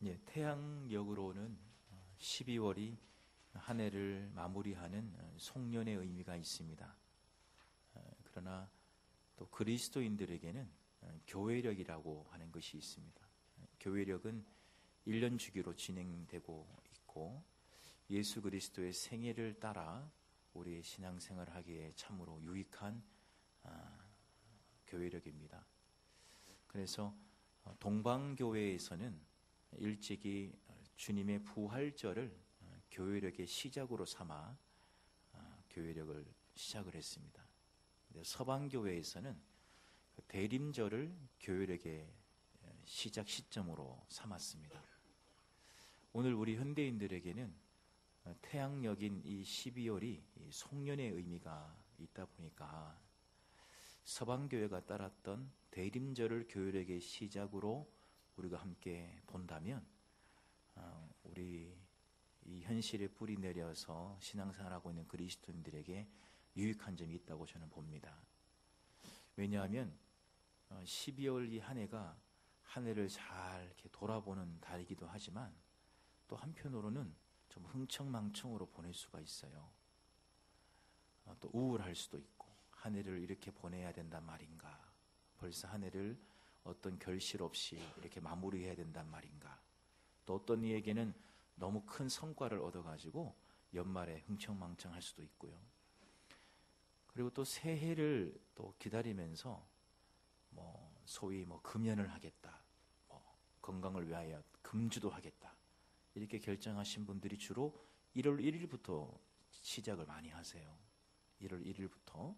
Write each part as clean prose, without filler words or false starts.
예, 태양력으로는 12월이 한 해를 마무리하는 송년의 의미가 있습니다. 그러나 또 그리스도인들에게는 교회력이라고 하는 것이 있습니다. 교회력은 1년 주기로 진행되고 있고 예수 그리스도의 생애를 따라 우리의 신앙생활을 하기에 참으로 유익한 교회력입니다. 그래서 동방교회에서는 일찍이 주님의 부활절을 교회력의 시작으로 삼아 교회력을 시작을 했습니다. 서방교회에서는 대림절을 교회력의 시작 시점으로 삼았습니다. 오늘 우리 현대인들에게는 태양력인 이 12월이 송년의 의미가 있다 보니까 서방교회가 따랐던 대림절을 교회력의 시작으로 우리가 함께 본다면 우리 이 현실에 뿌리 내려서 신앙생활하고 있는 그리스도인들에게 유익한 점이 있다고 저는 봅니다. 왜냐하면 12월 이 한 해가 한 해를 잘 이렇게 돌아보는 달이기도 하지만 또 한편으로는 좀 흥청망청으로 보낼 수가 있어요. 또 우울할 수도 있고 한 해를 이렇게 보내야 된단 말인가, 벌써 한 해를 어떤 결실 없이 이렇게 마무리해야 된단 말인가, 또 어떤 이에게는 너무 큰 성과를 얻어가지고 연말에 흥청망청할 수도 있고요. 그리고 또 새해를 또 기다리면서 소위 금연을 하겠다, 건강을 위하여 금주도 하겠다, 이렇게 결정하신 분들이 주로 1월 1일부터 시작을 많이 하세요. 1월 1일부터.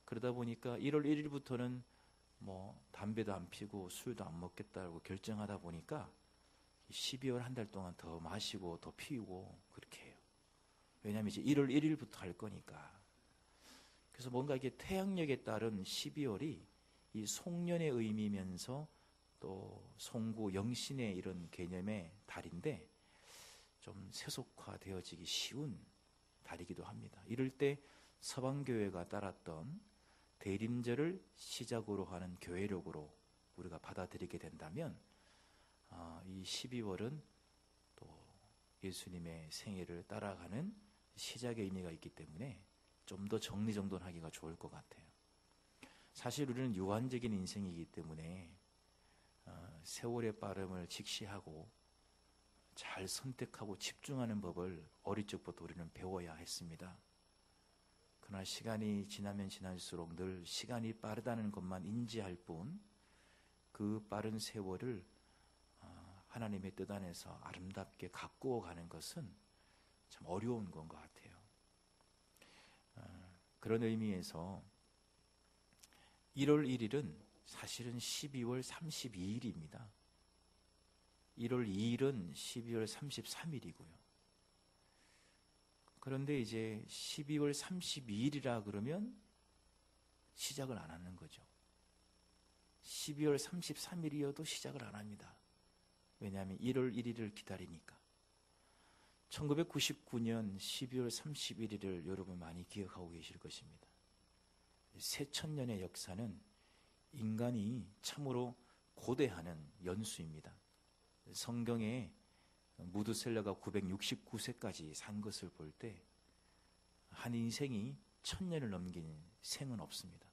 그러다 보니까 1월 1일부터는 담배도 안 피고 술도 안 먹겠다고 결정하다 보니까 12월 한 달 동안 더 마시고 더 피우고 그렇게 해요. 왜냐하면 이제 1월 1일부터 할 거니까. 그래서 뭔가 이게 태양력에 따른 12월이 이 송년의 의미면서 또 송구 영신의 이런 개념의 달인데 좀 세속화되어지기 쉬운 달이기도 합니다. 이럴 때 서방교회가 따랐던 대림절을 시작으로 하는 교회력으로 우리가 받아들이게 된다면 이 12월은 또 예수님의 생애를 따라가는 시작의 의미가 있기 때문에 좀 더 정리정돈하기가 좋을 것 같아요. 사실 우리는 유한적인 인생이기 때문에 세월의 빠름을 직시하고 잘 선택하고 집중하는 법을 어릴 적부터 우리는 배워야 했습니다. 그러나 시간이 지나면 지날수록 늘 시간이 빠르다는 것만 인지할 뿐 그 빠른 세월을 하나님의 뜻 안에서 아름답게 가꾸어 가는 것은 참 어려운 것 같아요. 그런 의미에서 1월 1일은 사실은 12월 32일입니다. 1월 2일은 12월 33일이고요. 그런데 이제 12월 32일이라 그러면 시작을 안 하는 거죠. 12월 33일이어도 시작을 안 합니다. 왜냐하면 1월 1일을 기다리니까. 1999년 12월 31일을 여러분 많이 기억하고 계실 것입니다. 새천년의 역사는 인간이 참으로 고대하는 연수입니다. 성경에 무드셀러가 969세까지 산 것을 볼 때 한 인생이 1000년을 넘긴 생은 없습니다.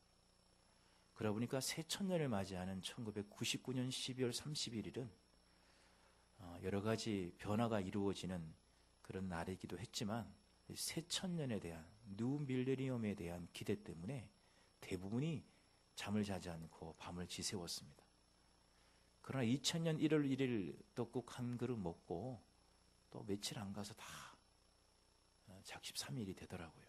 그러다 보니까 새천년을 맞이하는 1999년 12월 31일은 여러 가지 변화가 이루어지는 그런 날이기도 했지만 새천년에 대한 뉴 밀레니엄에 대한 기대 때문에 대부분이 잠을 자지 않고 밤을 지새웠습니다. 그러나 2000년 1월 1일 떡국 한 그릇 먹고 또 며칠 안 가서 다 작십 3일이 되더라고요.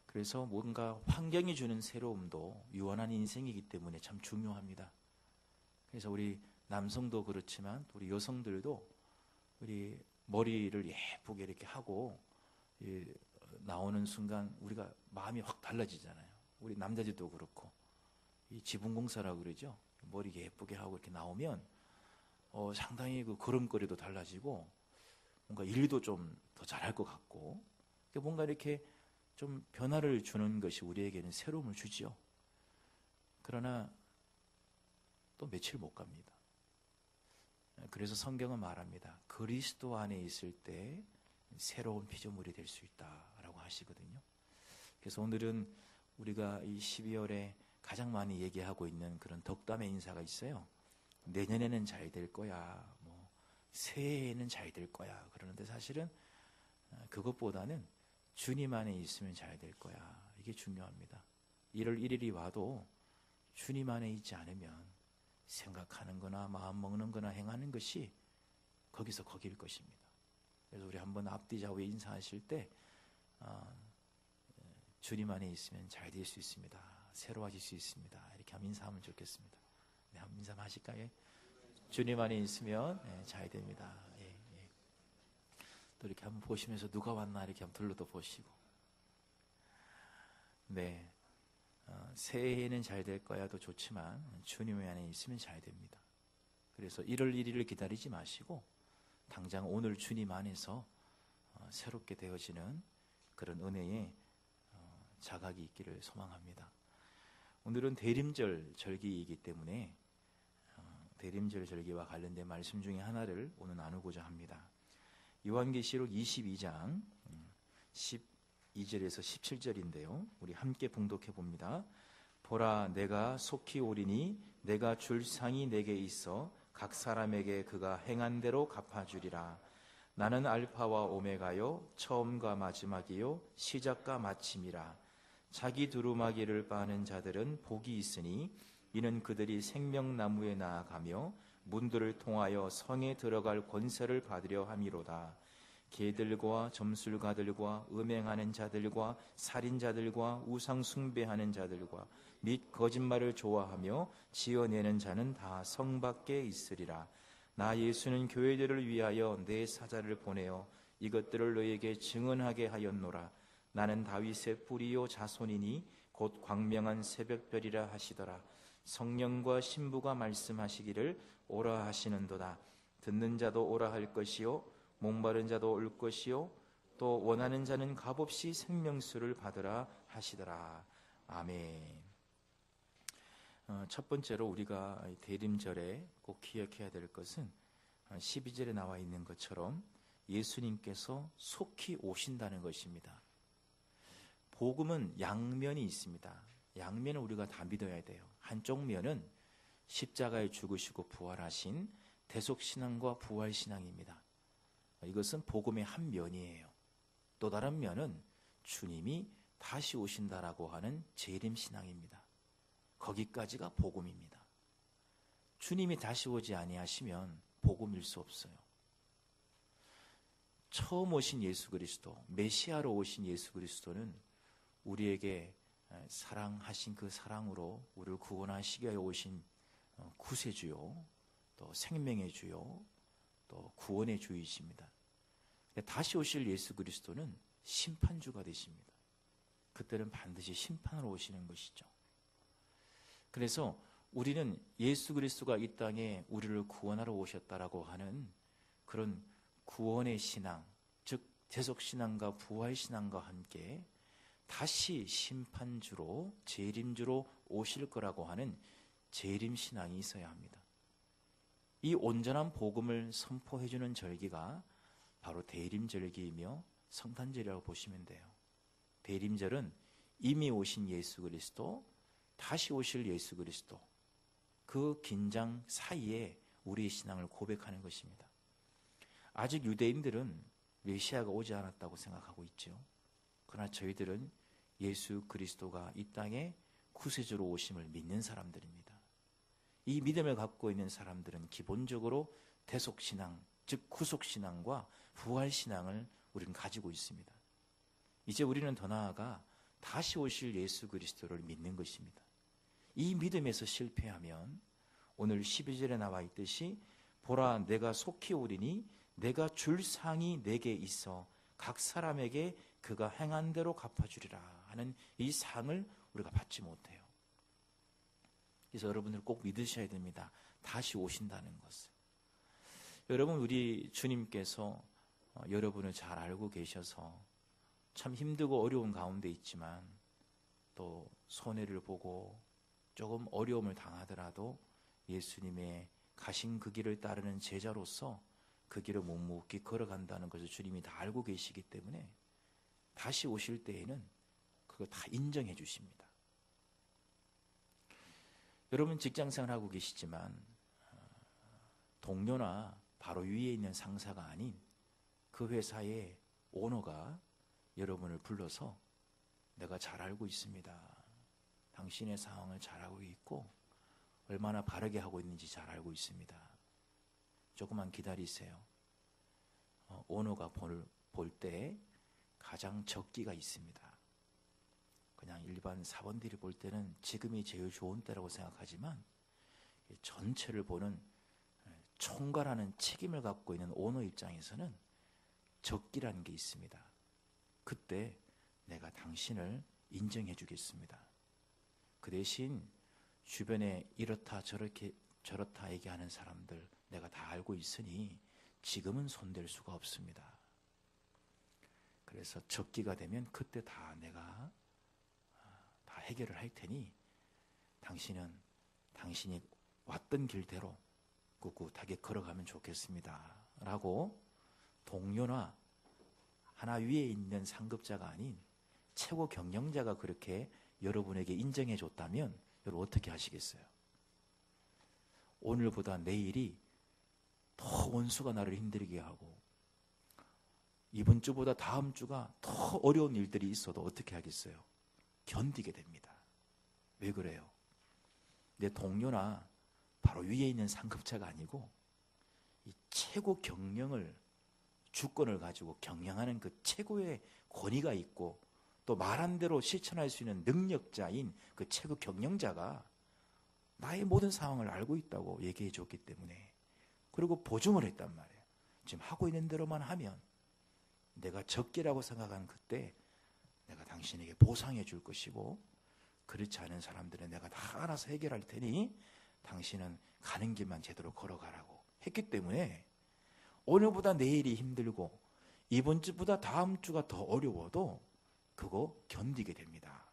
그래서 뭔가 환경이 주는 새로움도 유한한 인생이기 때문에 참 중요합니다. 그래서 우리 남성도 그렇지만 우리 여성들도 우리 머리를 예쁘게 이렇게 하고 나오는 순간 우리가 마음이 확 달라지잖아요. 우리 남자들도 그렇고 이 지붕공사라고 그러죠. 머리 예쁘게 하고 이렇게 나오면 상당히 그 걸음걸이도 달라지고 뭔가 일도 좀 더 잘할 것 같고 뭔가 이렇게 좀 변화를 주는 것이 우리에게는 새로움을 주지요. 그러나 또 며칠 못 갑니다. 그래서 성경은 말합니다. 그리스도 안에 있을 때 새로운 피조물이 될 수 있다라고 하시거든요. 그래서 오늘은 우리가 이 12월에 가장 많이 얘기하고 있는 그런 덕담의 인사가 있어요. 내년에는 잘 될 거야, 뭐 새해에는 잘 될 거야. 그러는데 사실은 그것보다는 주님 안에 있으면 잘 될 거야. 이게 중요합니다. 1월 1일이 와도 주님 안에 있지 않으면 생각하는 거나 마음 먹는 거나 행하는 것이 거기서 거길 것입니다. 그래서 우리 한번 앞뒤 좌우 인사하실 때 주님 안에 있으면 잘 될 수 있습니다. 새로워질 수 있습니다. 이렇게 한번 인사하면 좋겠습니다. 네, 한번 인사 하실까요? 주님 안에 있으면 잘 됩니다. 예, 예. 또 이렇게 한번 보시면서 누가 왔나 이렇게 한번 둘러도 보시고. 네, 새해에는 잘 될 거야도 좋지만 주님 안에 있으면 잘 됩니다. 그래서 1월 1일을 기다리지 마시고 당장 오늘 주님 안에서 새롭게 되어지는 그런 은혜의 자각이 있기를 소망합니다. 오늘은 대림절 절기이기 때문에 대림절 절기와 관련된 말씀 중에 하나를 오늘 나누고자 합니다. 요한계시록 22장 12절에서 17절인데요. 우리 함께 봉독해 봅니다. 보라, 내가 속히 오리니 내가 줄 상이 내게 있어 각 사람에게 그가 행한 대로 갚아주리라. 나는 알파와 오메가요 처음과 마지막이요 시작과 마침이라. 자기 두루마기를 빠는 자들은 복이 있으니 이는 그들이 생명나무에 나아가며 문들을 통하여 성에 들어갈 권세를 받으려 함이로다. 개들과 점술가들과 음행하는 자들과 살인자들과 우상 숭배하는 자들과 및 거짓말을 좋아하며 지어내는 자는 다 성 밖에 있으리라. 나 예수는 교회들을 위하여 내 사자를 보내어 이것들을 너에게 증언하게 하였노라. 나는 다윗의 뿌리요 자손이니 곧 광명한 새벽별이라 하시더라. 성령과 신부가 말씀하시기를 오라 하시는도다. 듣는 자도 오라 할 것이요 목마른 자도 올 것이요 또 원하는 자는 값없이 생명수를 받으라 하시더라. 아멘. 첫 번째로 우리가 대림절에 꼭 기억해야 될 것은 12절에 나와 있는 것처럼 예수님께서 속히 오신다는 것입니다. 복음은 양면이 있습니다. 양면은 우리가 다 믿어야 돼요. 한쪽 면은 십자가에 죽으시고 부활하신 대속신앙과 부활신앙입니다. 이것은 복음의 한 면이에요. 또 다른 면은 주님이 다시 오신다라고 하는 재림신앙입니다. 거기까지가 복음입니다. 주님이 다시 오지 아니하시면 복음일 수 없어요. 처음 오신 예수 그리스도, 메시아로 오신 예수 그리스도는 우리에게 사랑하신 그 사랑으로 우리를 구원하시기 위해 오신 구세주요, 또 생명의 주요, 또 구원의 주이십니다. 다시 오실 예수 그리스도는 심판주가 되십니다. 그때는 반드시 심판으로 오시는 것이죠. 그래서 우리는 예수 그리스도가 이 땅에 우리를 구원하러 오셨다라고 하는 그런 구원의 신앙, 즉 대속신앙과 부활신앙과 함께 다시 심판주로 재림주로 오실 거라고 하는 재림신앙이 있어야 합니다. 이 온전한 복음을 선포해주는 절기가 바로 대림절기이며 성탄절이라고 보시면 돼요. 대림절은 이미 오신 예수 그리스도, 다시 오실 예수 그리스도, 그 긴장 사이에 우리의 신앙을 고백하는 것입니다. 아직 유대인들은 메시아가 오지 않았다고 생각하고 있죠. 그러나 저희들은 예수 그리스도가 이 땅에 구세주로 오심을 믿는 사람들입니다. 이 믿음을 갖고 있는 사람들은 기본적으로 대속신앙, 즉 구속신앙과 부활신앙을 우리는 가지고 있습니다. 이제 우리는 더 나아가 다시 오실 예수 그리스도를 믿는 것입니다. 이 믿음에서 실패하면 오늘 12절에 나와 있듯이 보라, 내가 속히 오리니 내가 줄 상이 내게 있어 각 사람에게 그가 행한 대로 갚아주리라 하는 이 상을 우리가 받지 못해요. 그래서 여러분들 꼭 믿으셔야 됩니다. 다시 오신다는 것을. 여러분, 우리 주님께서 여러분을 잘 알고 계셔서 참 힘들고 어려운 가운데 있지만 또 손해를 보고 조금 어려움을 당하더라도 예수님의 가신 그 길을 따르는 제자로서 그 길을 묵묵히 걸어간다는 것을 주님이 다 알고 계시기 때문에 다시 오실 때에는 그거 다 인정해 주십니다. 여러분 직장생활 하고 계시지만 동료나 바로 위에 있는 상사가 아닌 그 회사의 오너가 여러분을 불러서 내가 잘 알고 있습니다. 당신의 상황을 잘 알고 있고 얼마나 바르게 하고 있는지 잘 알고 있습니다. 조금만 기다리세요. 오너가 볼 때 가장 적기가 있습니다. 그냥 일반 사원들이 볼 때는 지금이 제일 좋은 때라고 생각하지만 전체를 보는 총괄하는 책임을 갖고 있는 오너 입장에서는 적기라는 게 있습니다. 그때 내가 당신을 인정해 주겠습니다. 그 대신 주변에 이렇다 저렇다 얘기하는 사람들 내가 다 알고 있으니 지금은 손댈 수가 없습니다. 그래서 적기가 되면 그때 다 내가 다 해결을 할 테니 당신은 당신이 왔던 길대로 꿋꿋하게 걸어가면 좋겠습니다. 라고 동료나 하나 위에 있는 상급자가 아닌 최고 경영자가 그렇게 여러분에게 인정해 줬다면 여러분 어떻게 하시겠어요? 오늘보다 내일이 더 원수가 나를 힘들게 하고 이번 주보다 다음 주가 더 어려운 일들이 있어도 어떻게 하겠어요? 견디게 됩니다. 왜 그래요? 내 동료나 바로 위에 있는 상급자가 아니고 이 최고 경영을 주권을 가지고 경영하는 그 최고의 권위가 있고 또 말한 대로 실천할 수 있는 능력자인 그 최고 경영자가 나의 모든 상황을 알고 있다고 얘기해 줬기 때문에 그리고 보증을 했단 말이에요. 지금 하고 있는 대로만 하면 내가 적기라고 생각하는 그때 내가 당신에게 보상해 줄 것이고 그렇지 않은 사람들은 내가 다 알아서 해결할 테니 당신은 가는 길만 제대로 걸어가라고 했기 때문에 오늘보다 내일이 힘들고 이번 주보다 다음 주가 더 어려워도 그거 견디게 됩니다.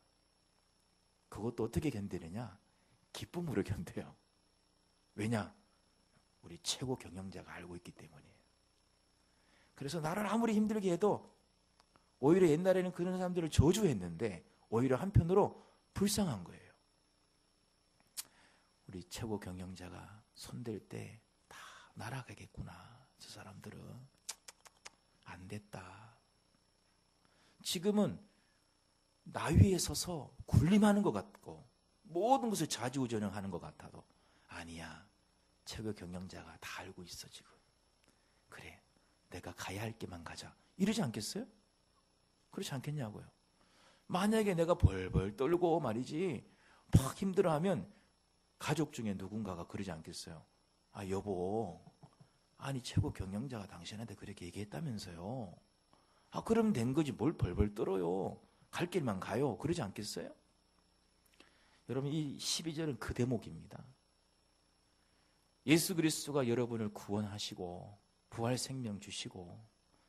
그것도 어떻게 견디느냐? 기쁨으로 견뎌요. 왜냐? 우리 최고 경영자가 알고 있기 때문이에요. 그래서 나를 아무리 힘들게 해도 오히려 옛날에는 그런 사람들을 저주했는데 오히려 한편으로 불쌍한 거예요. 우리 최고 경영자가 손댈 때 다 날아가겠구나. 저 사람들은 안 됐다. 지금은 나 위에 서서 군림하는 것 같고 모든 것을 좌지우지하는 것 같아도 아니야. 최고 경영자가 다 알고 있어 지금. 그래. 내가 가야 할 게만 가자. 이러지 않겠어요? 그렇지 않겠냐고요. 만약에 내가 벌벌 떨고 말이지 막 힘들어하면 가족 중에 누군가가 그러지 않겠어요? 아 여보, 아니 최고 경영자가 당신한테 그렇게 얘기했다면서요. 아 그러면 된 거지 뭘 벌벌 떨어요. 갈 길만 가요. 그러지 않겠어요? 여러분 이 12절은 그 대목입니다. 예수 그리스도가 여러분을 구원하시고 부활 생명 주시고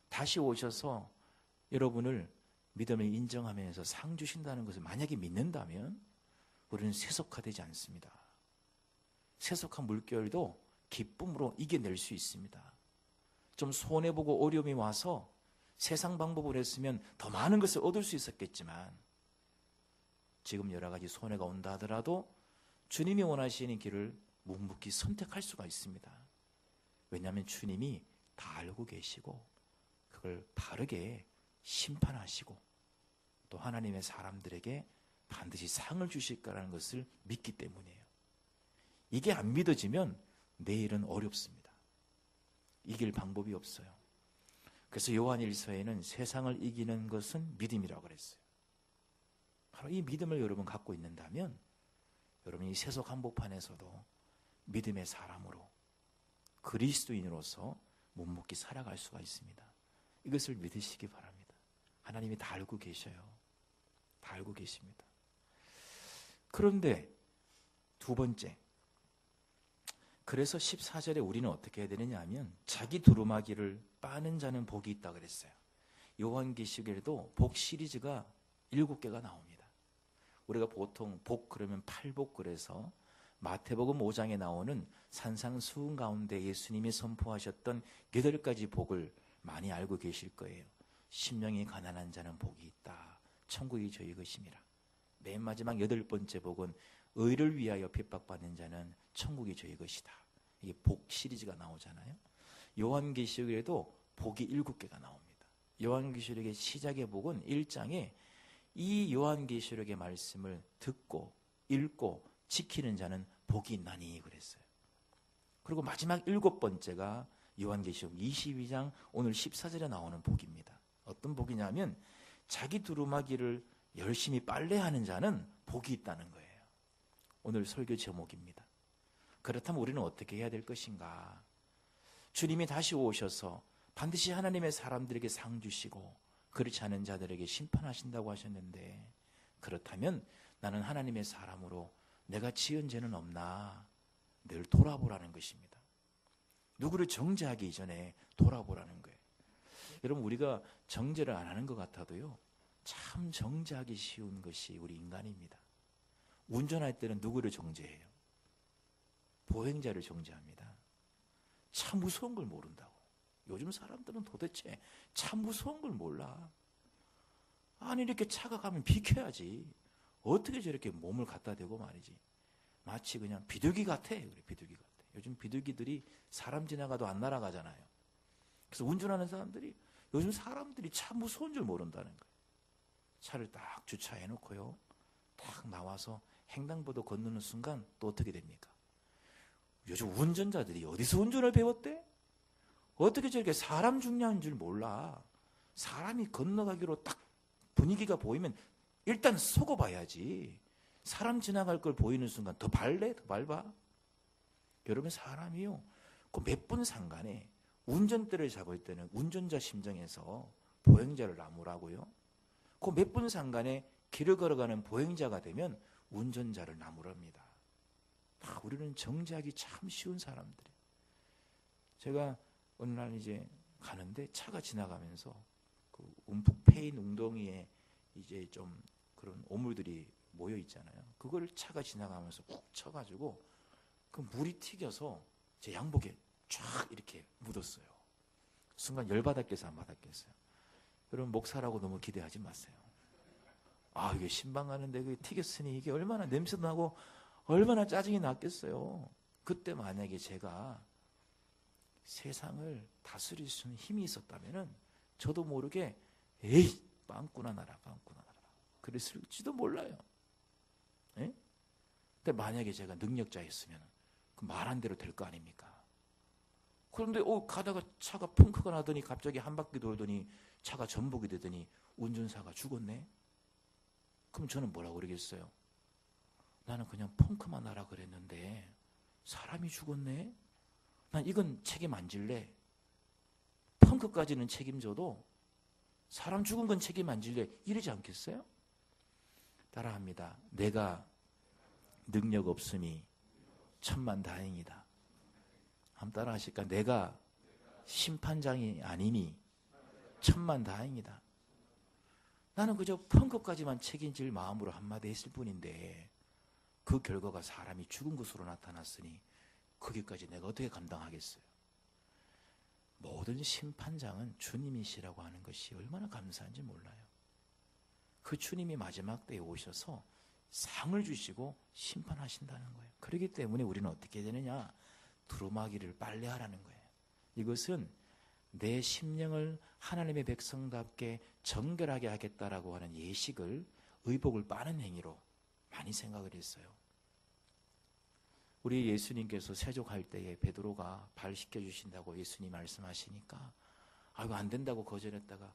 다시 오셔서 여러분을 믿음을 인정하면서 상 주신다는 것을 만약에 믿는다면 우리는 세속화되지 않습니다. 세속한 물결도 기쁨으로 이겨낼 수 있습니다. 좀 손해보고 어려움이 와서 세상 방법을 했으면 더 많은 것을 얻을 수 있었겠지만 지금 여러 가지 손해가 온다 하더라도 주님이 원하시는 길을 묵묵히 선택할 수가 있습니다. 왜냐하면 주님이 다 알고 계시고 그걸 바르게 심판하시고 또 하나님의 사람들에게 반드시 상을 주실 거라는 것을 믿기 때문이에요. 이게 안 믿어지면 내일은 어렵습니다. 이길 방법이 없어요. 그래서 요한일서에는 세상을 이기는 것은 믿음이라고 그랬어요. 바로 이 믿음을 여러분 갖고 있는다면 여러분이 이 세속 한복판에서도 믿음의 사람으로 그리스도인으로서 묵묵히 살아갈 수가 있습니다. 이것을 믿으시기 바랍니다. 하나님이 다 알고 계셔요. 다 알고 계십니다. 그런데 두 번째, 그래서 14절에 우리는 어떻게 해야 되느냐 하면 자기 두루마기를 빠는 자는 복이 있다 그랬어요. 요한계시록에도 복 시리즈가 7개가 나옵니다. 우리가 보통 복 그러면 팔복 그래서 마태복음 5장에 나오는 산상수훈 가운데 예수님이 선포하셨던 8가지 복을 많이 알고 계실 거예요. 심령이 가난한 자는 복이 있다. 천국이 저희 것임이라. 맨 마지막 8번째 복은 의를 위하여 핍박받는 자는 천국이 저희 것이다. 이게 복 시리즈가 나오잖아요. 요한계시록에도 복이 7개가 나옵니다. 요한계시록의 시작의 복은 1장에 이 요한계시록의 말씀을 듣고 읽고 지키는 자는 복이 있나니 그랬어요. 그리고 마지막 7번째가 요한계시록 22장 오늘 14절에 나오는 복입니다. 어떤 복이냐면 자기 두루마기를 열심히 빨래하는 자는 복이 있다는 거예요. 오늘 설교 제목입니다. 그렇다면 우리는 어떻게 해야 될 것인가? 주님이 다시 오셔서 반드시 하나님의 사람들에게 상 주시고 그렇지 않은 자들에게 심판하신다고 하셨는데, 그렇다면 나는 하나님의 사람으로 내가 지은 죄는 없나 늘 돌아보라는 것입니다. 누구를 정죄하기 이전에 돌아보라는 거예요. 여러분, 우리가 정죄를 안 하는 것 같아도요, 참 정죄하기 쉬운 것이 우리 인간입니다. 운전할 때는 누구를 정죄해요? 보행자를 정죄합니다. 참 무서운 걸 모른다고. 요즘 사람들은 도대체 참 무서운 걸 몰라. 아니, 이렇게 차가 가면 비켜야지. 어떻게 저렇게 몸을 갖다 대고 말이지. 마치 그냥 비둘기 같아. 그래, 비둘기 같아. 요즘 비둘기들이 사람 지나가도 안 날아가잖아요. 그래서 운전하는 사람들이, 요즘 사람들이 참 무서운 줄 모른다는 거예요. 차를 딱 주차해 놓고요, 딱 나와서 횡단보도 건너는 순간 또 어떻게 됩니까? 요즘 운전자들이 어디서 운전을 배웠대? 어떻게 저렇게 사람 중요한 줄 몰라. 사람이 건너가기로 딱 분위기가 보이면 일단 속어봐야지. 사람 지나갈 걸 보이는 순간 더 밟래? 더 밟아? 여러분, 사람이요, 그 몇 분 상간에 운전대를 잡을 때는 운전자 심정에서 보행자를 나무라고요. 그 몇 분 상간에 길을 걸어가는 보행자가 되면 운전자를 나무랍니다. 우리는 정죄하기 참 쉬운 사람들이에요. 제가 어느 날 이제 가는데 차가 지나가면서 그 움푹 패인 웅덩이에 이제 좀 그런 오물들이 모여 있잖아요. 그걸 차가 지나가면서 푹 쳐가지고 그 물이 튀겨서 제 양복에 쫙 이렇게 묻었어요. 순간 열받았겠어요, 안 받았겠어요? 여러분, 목사라고 너무 기대하지 마세요. 이게 신방 가는데 그게 튀겼으니 이게 얼마나 냄새도 나고 얼마나 짜증이 났겠어요. 그때 만약에 제가 세상을 다스릴 수 있는 힘이 있었다면은 저도 모르게 에이, 빵꾸나 나라, 빵꾸나 나라 그랬을지도 몰라요. 예? 근데 만약에 제가 능력자였으면 그 말한 대로 될 거 아닙니까? 그런데 가다가 차가 펑크가 나더니 갑자기 한 바퀴 돌더니 차가 전복이 되더니 운전사가 죽었네? 그럼 저는 뭐라고 그러겠어요? 나는 그냥 펑크만 나라 그랬는데 사람이 죽었네? 난 이건 책임 안 질래. 펑크까지는 책임져도 사람 죽은 건 책임 안 질래. 이러지 않겠어요? 따라합니다. 내가 능력 없음이 천만다행이다. 한번 따라 하실까? 내가 심판장이 아니니 천만다행이다. 나는 그저 펑크까지만 책임질 마음으로 한마디 했을 뿐인데 그 결과가 사람이 죽은 것으로 나타났으니 거기까지 내가 어떻게 감당하겠어요? 모든 심판장은 주님이시라고 하는 것이 얼마나 감사한지 몰라요. 그 주님이 마지막 때에 오셔서 상을 주시고 심판하신다는 거예요. 그렇기 때문에 우리는 어떻게 되느냐? 두루마기를 빨래하라는 거예요. 이것은 내 심령을 하나님의 백성답게 정결하게 하겠다라고 하는 예식을, 의복을 빠는 행위로 많이 생각을 했어요. 우리 예수님께서 세족할 때에 베드로가 발 씻겨주신다고 예수님 말씀하시니까 이거 안 된다고 거절했다가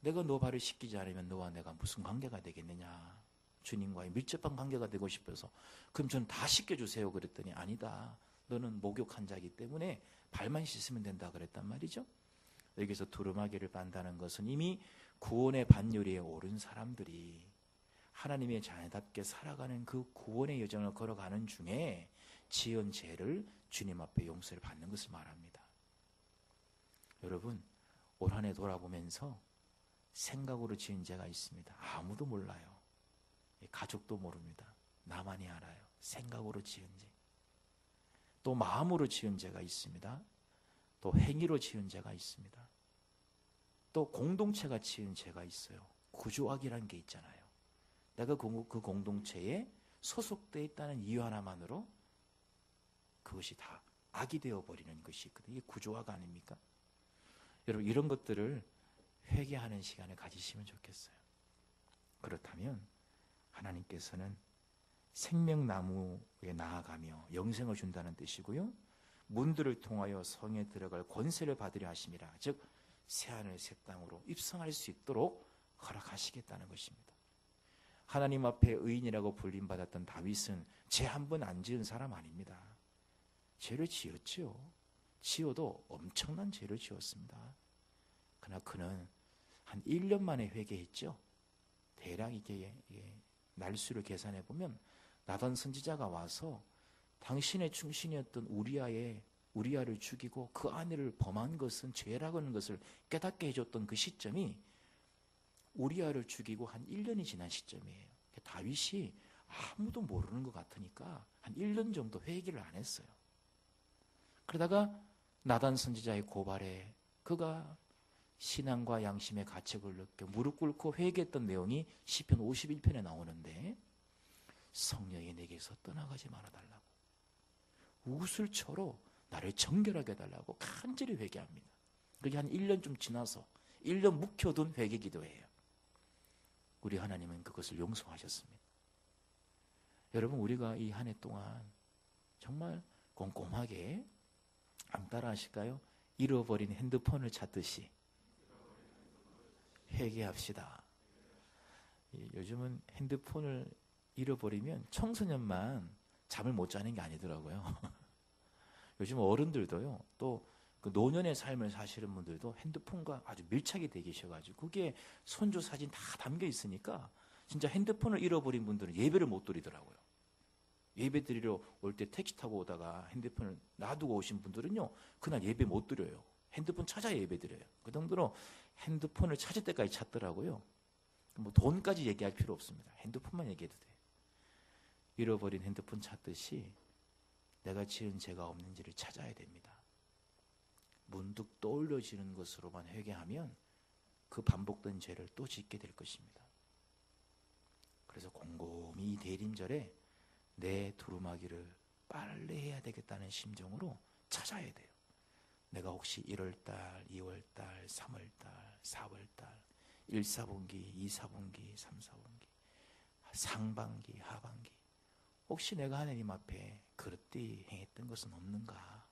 내가 너 발을 씻기지 않으면 너와 내가 무슨 관계가 되겠느냐, 주님과의 밀접한 관계가 되고 싶어서 그럼 저는 다 씻겨주세요 그랬더니 아니다, 너는 목욕한 자이기 때문에 발만 씻으면 된다 그랬단 말이죠. 여기서 두루마기를 빤다는 것은 이미 구원의 반열에 오른 사람들이 하나님의 자녀답게 살아가는 그 구원의 여정을 걸어가는 중에 지은 죄를 주님 앞에 용서를 받는 것을 말합니다. 여러분, 올 한 해 돌아보면서 생각으로 지은 죄가 있습니다. 아무도 몰라요. 가족도 모릅니다. 나만이 알아요. 생각으로 지은 죄. 또 마음으로 지은 죄가 있습니다. 또 행위로 지은 죄가 있습니다. 또 공동체가 지은 죄가 있어요. 구조악이라는 게 있잖아요. 내가 그 공동체에 소속되어 있다는 이유 하나만으로 그것이 다 악이 되어버리는 것이 있거든요. 이게 구조악 아닙니까? 여러분, 이런 것들을 회개하는 시간을 가지시면 좋겠어요. 그렇다면 하나님께서는 생명나무에 나아가며 영생을 준다는 뜻이고요, 문들을 통하여 성에 들어갈 권세를 받으려 하심이라. 즉 새하늘 새 땅으로 입성할 수 있도록 허락하시겠다는 것입니다. 하나님 앞에 의인이라고 불림받았던 다윗은 죄 한 번 안 지은 사람 아닙니다. 죄를 지었지요. 지어도 엄청난 죄를 지었습니다. 그러나 그는 한 1년 만에 회개했죠. 대략 이게 날수를 계산해 보면 나단 선지자가 와서 당신의 충신이었던 우리아를 죽이고 그 아내를 범한 것은 죄라고 하는 것을 깨닫게 해줬던 그 시점이 우리아를 죽이고 한 1년이 지난 시점이에요. 다윗이 아무도 모르는 것 같으니까 한 1년 정도 회개를 안 했어요. 그러다가 나단 선지자의 고발에 그가 신앙과 양심의 가책을 느껴 무릎 꿇고 회개했던 내용이 시편 51편에 나오는데, 성령이 내게서 떠나가지 말아달라고, 우슬초로 나를 정결하게 해달라고 간절히 회개합니다. 그게 한 1년 좀 지나서 1년 묵혀둔 회개 기도예요. 우리 하나님은 그것을 용서하셨습니다. 여러분, 우리가 이 한 해 동안 정말 꼼꼼하게, 안 따라 하실까요? 잃어버린 핸드폰을 찾듯이 회개합시다. 요즘은 핸드폰을 잃어버리면 청소년만 잠을 못 자는 게 아니더라고요. 요즘 어른들도요, 또 그 노년의 삶을 사시는 분들도 핸드폰과 아주 밀착이 돼 계셔가지고 그게 손주 사진 다 담겨 있으니까 진짜 핸드폰을 잃어버린 분들은 예배를 못 드리더라고요. 예배 드리러 올 때 택시 타고 오다가 핸드폰을 놔두고 오신 분들은요, 그날 예배 못 드려요. 핸드폰 찾아 예배 드려요. 그 정도로 핸드폰을 찾을 때까지 찾더라고요. 뭐 돈까지 얘기할 필요 없습니다. 핸드폰만 얘기해도 돼요. 잃어버린 핸드폰 찾듯이 내가 지은 죄가 없는지를 찾아야 됩니다. 문득 떠올려지는 것으로만 회개하면 그 반복된 죄를 또 짓게 될 것입니다. 그래서 곰곰이 이 대림절에 내 두루마기를 빨래해야 되겠다는 심정으로 찾아야 돼요. 내가 혹시 1월달, 2월달, 3월달, 4월달, 1, 4분기, 2, 4분기, 3, 4분기, 상반기, 하반기, 혹시 내가 하나님 앞에 그릇되이 행했던 것은 없는가?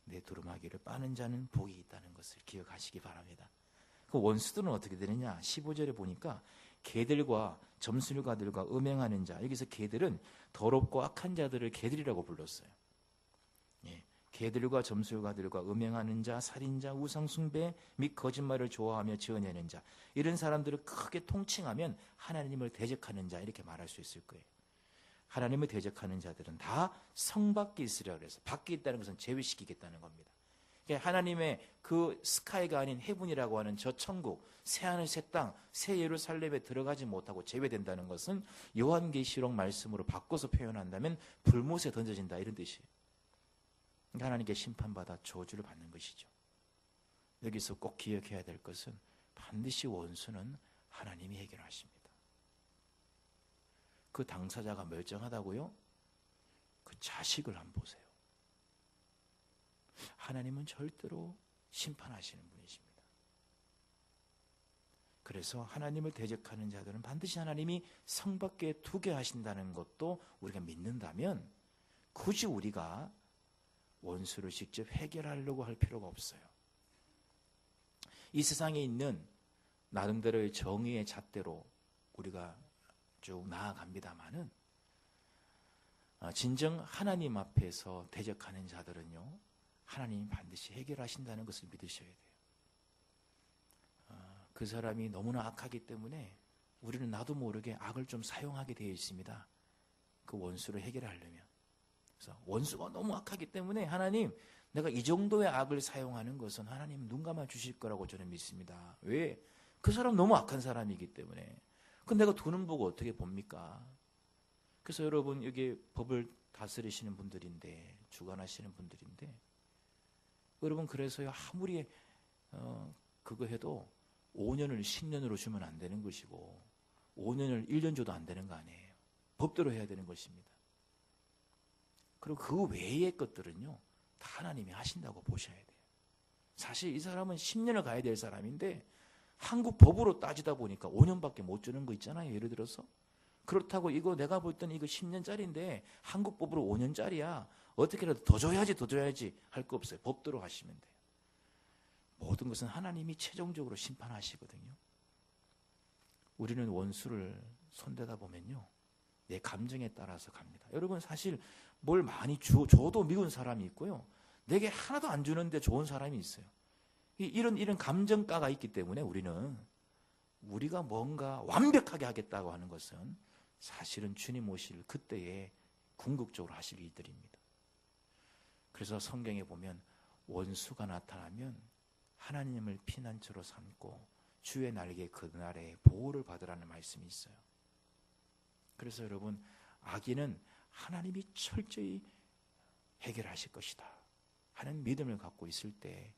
내 두루마기를 빠는 자는 복이 있다는 것을 기억하시기 바랍니다. 그 원수들은 어떻게 되느냐? 15절에 보니까 개들과 점술가들과 음행하는 자, 여기서 개들은 더럽고 악한 자들을 개들이라고 불렀어요. 개들과 점술가들과 음행하는 자, 살인자, 우상숭배 및 거짓말을 좋아하며 지어내는 자, 이런 사람들을 크게 통칭하면 하나님을 대적하는 자, 이렇게 말할 수 있을 거예요. 하나님을 대적하는 자들은 다 성 밖에 있으라 그래서, 밖에 있다는 것은 제외시키겠다는 겁니다. 하나님의 그 스카이가 아닌 헤븐이라고 하는 저 천국, 새하늘 새 땅, 새 예루살렘에 들어가지 못하고 제외된다는 것은 요한계시록 말씀으로 바꿔서 표현한다면 불못에 던져진다, 이런 뜻이에요. 하나님께 심판받아 저주를 받는 것이죠. 여기서 꼭 기억해야 될 것은 반드시 원수는 하나님이 해결하십니다. 그 당사자가 멀쩡하다고요? 그 자식을 한번 보세요. 하나님은 절대로 심판하시는 분이십니다. 그래서 하나님을 대적하는 자들은 반드시 하나님이 성 밖에 두게 하신다는 것도 우리가 믿는다면 굳이 우리가 원수를 직접 해결하려고 할 필요가 없어요. 이 세상에 있는 나름대로의 정의의 잣대로 우리가 쭉 나아갑니다마는 진정 하나님 앞에서 대적하는 자들은요, 하나님이 반드시 해결하신다는 것을 믿으셔야 돼요. 그 사람이 너무나 악하기 때문에 우리는 나도 모르게 악을 좀 사용하게 되어 있습니다. 그 원수를 해결하려면. 그래서 원수가 너무 악하기 때문에 하나님, 내가 이 정도의 악을 사용하는 것은 하나님 눈 감아 주실 거라고 저는 믿습니다. 왜? 그 사람 너무 악한 사람이기 때문에. 그럼 내가 두 눈 보고 어떻게 봅니까? 그래서 여러분, 여기 법을 다스리시는 분들인데 주관하시는 분들인데, 여러분 그래서요, 아무리 그거 해도 5년을 10년으로 주면 안 되는 것이고 5년을 1년 줘도 안 되는 거 아니에요. 법대로 해야 되는 것입니다. 그리고 그 외의 것들은요, 다 하나님이 하신다고 보셔야 돼요. 사실 이 사람은 10년을 가야 될 사람인데 한국 법으로 따지다 보니까 5년밖에 못 주는 거 있잖아요. 예를 들어서. 그렇다고 이거 내가 볼 때는 이거 10년짜리인데 한국 법으로 5년짜리야. 어떻게라도 더 줘야지 할 거 없어요. 법대로 하시면 돼요. 모든 것은 하나님이 최종적으로 심판하시거든요. 우리는 원수를 손대다 보면요, 내 감정에 따라서 갑니다. 여러분 사실 뭘 많이 줘도 미운 사람이 있고요, 내게 하나도 안 주는데 좋은 사람이 있어요. 이런 감정가가 있기 때문에 우리가 뭔가 완벽하게 하겠다고 하는 것은 사실은 주님 오실 그때에 궁극적으로 하실 일들입니다. 그래서 성경에 보면 원수가 나타나면 하나님을 피난처로 삼고 주의 날개 그날에 보호를 받으라는 말씀이 있어요. 그래서 여러분, 악인은 하나님이 철저히 해결하실 것이다 하는 믿음을 갖고 있을 때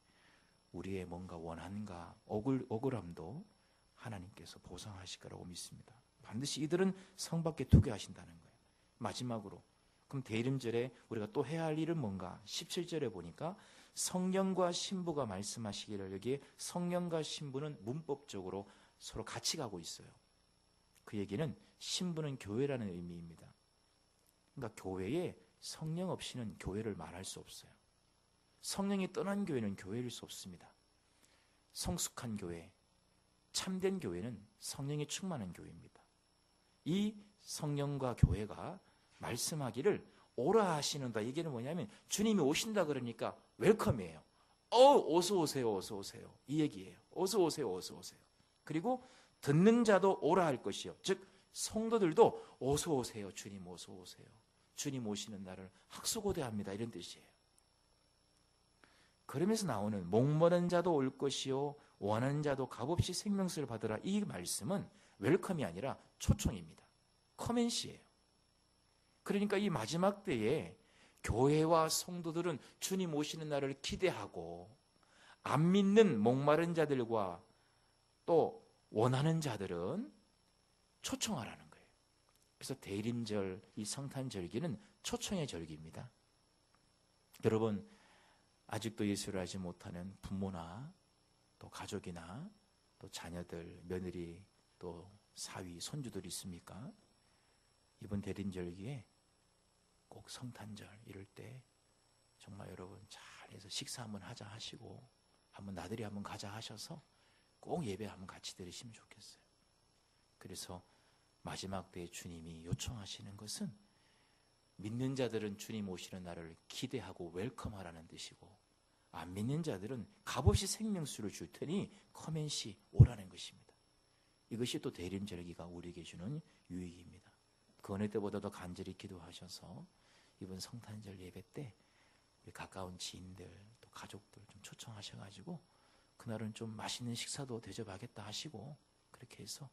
우리의 뭔가 원한과 억울함도 하나님께서 보상하실 거라고 믿습니다. 반드시 이들은 성 밖에 두게 하신다는 거예요. 마지막으로, 그럼 대림절에 우리가 또 해야 할 일은 뭔가? 17절에 보니까 성령과 신부가 말씀하시기를, 여기에 성령과 신부는 문법적으로 서로 같이 가고 있어요. 그 얘기는 신부는 교회라는 의미입니다. 그러니까 교회에 성령 없이는 교회를 말할 수 없어요. 성령이 떠난 교회는 교회일 수 없습니다. 성숙한 교회, 참된 교회는 성령이 충만한 교회입니다. 이 성령과 교회가 말씀하기를 오라 하시는다. 얘기는 뭐냐면 주님이 오신다 그러니까 웰컴이에요. 어서 오세요, 어서 오세요. 이 얘기예요. 어서 오세요, 어서 오세요. 그리고 듣는 자도 오라 할 것이요. 즉 성도들도 어서 오세요, 주님 어서 오세요. 주님 오시는 날을 학수고대합니다. 이런 뜻이에요. 그러면서 나오는 목마른 자도 올 것이요 원하는 자도 값없이 생명수를 받으라. 이 말씀은 웰컴이 아니라 초청입니다. 커맨시예요. 그러니까 이 마지막 때에 교회와 성도들은 주님 오시는 날을 기대하고, 안 믿는 목마른 자들과 또 원하는 자들은 초청하라는 거예요. 그래서 대림절, 이 성탄절기는 초청의 절기입니다. 여러분, 아직도 예수를 알지 못하는 부모나 또 가족이나 또 자녀들, 며느리, 또 사위, 손주들이 있습니까? 이번 대림절기에 꼭 성탄절 이럴 때 정말 여러분 잘해서 식사 한번 하자 하시고 한번 나들이 한번 가자 하셔서 꼭 예배 한번 같이 드리시면 좋겠어요. 그래서 마지막 때에 주님이 요청하시는 것은 믿는 자들은 주님 오시는 날을 기대하고 웰컴하라는 뜻이고, 안 믿는 자들은 값없이 생명수를 줄 테니 커맨시 오라는 것입니다. 이것이 또 대림절기가 우리에게 주는 유익입니다. 그 어느 때보다 더 간절히 기도하셔서 이번 성탄절 예배 때 우리 가까운 지인들 또 가족들 좀 초청하셔가지고 그날은 좀 맛있는 식사도 대접하겠다 하시고, 그렇게 해서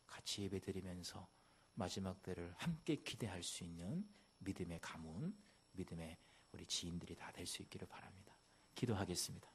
같이 예배 드리면서 마지막 때를 함께 기대할 수 있는 믿음의 가문, 믿음의 우리 지인들이 다 될 수 있기를 바랍니다. 기도하겠습니다.